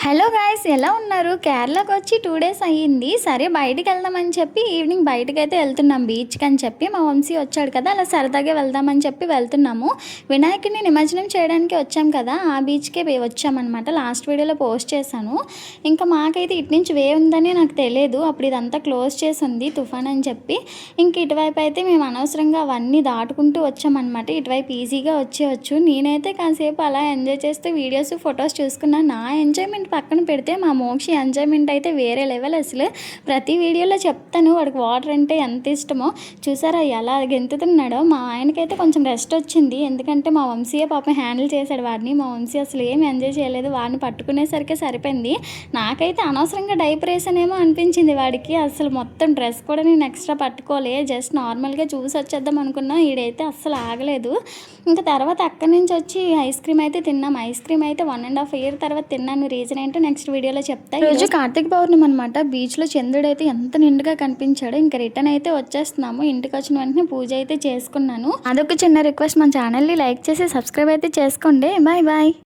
Hello guys, ఎలా ఉన్నారు? కేరళకి వచ్చి 2 డేస్ అయ్యింది. సరే బయటికి వెళ్దామని చెప్పి ఈవినింగ్ బయటకైతే వెళ్తున్నాం బీచ్కి అని చెప్పి. మా వంశీ వచ్చాడు కదా, అలా సరదాగా వెళ్దామని చెప్పి వెళ్తున్నాము. వినాయకుడిని నిమజ్జనం చేయడానికి వచ్చాం కదా, ఆ బీచ్కే వచ్చామన్నమాట. లాస్ట్ వీడియోలో పోస్ట్ చేశాను. ఇంకా మాకైతే ఇటు నుంచి వే ఉందని నాకు తెలియదు. అప్పుడు ఇదంతా క్లోజ్ చేసి ఉంది తుఫాన్ అని చెప్పి. ఇంక ఇటువైపు అయితే మేము అనవసరంగా అవన్నీ దాటుకుంటూ వచ్చామన్నమాట. ఇటువైపు ఈజీగా వచ్చేయచ్చు. నేనైతే కాసేపు అలా ఎంజాయ్ చేస్తూ వీడియోస్ ఫొటోస్ చూసుకున్నాను. నా ఎంజాయ్మెంట్ పక్కన పెడితే మా మోక్షి ఎంజాయ్మెంట్ అయితే వేరే లెవెల్. అసలు ప్రతి వీడియోలో చెప్తాను వాడికి వాటర్ అంటే ఎంత ఇష్టమో. చూసారా ఎలా గెంతుతున్నాడో. మా ఆయనకైతే కొంచెం రెస్ట్ వచ్చింది, ఎందుకంటే మా వంశీయే పాపం హ్యాండిల్ చేశాడు వాడిని. మా వంశీ అసలు ఏం ఎంజాయ్ చేయలేదు, వాడిని పట్టుకునేసరికి సరిపోయింది. నాకైతే అనవసరంగా డైపర్ వేసానేమో అనిపించింది వాడికి. అసలు మొత్తం డ్రెస్ కూడా నేను ఎక్స్ట్రా పట్టుకోలే, జస్ట్ నార్మల్గా చూసి వచ్చేద్దాం అనుకున్నా. ఈడైతే అస్సలు ఆగలేదు. ఇంకా తర్వాత అక్కడి నుంచి వచ్చి ఐస్ క్రీమ్ అయితే తిన్నాం. ఐస్ క్రీమ్ అయితే 1.5 year తర్వాత తిన్నాను. రీజన్ ఏంటో నెక్స్ట్ వీడియోలో చెప్తా. ఈరోజు కార్తీక పౌర్ణమి అనమాట. బీచ్లో చంద్రుడు అయితే ఎంత నిండుగా కనిపించాడు. ఇంకా రిటర్న్ అయితే వచ్చేస్తున్నాము. ఇంటికి వచ్చిన వెంటనే పూజ అయితే చేసుకున్నాను. అదొక చిన్న రిక్వెస్ట్, మన ఛానల్ని లైక్ చేసి సబ్స్క్రైబ్ అయితే చేసుకోండి. Bye bye.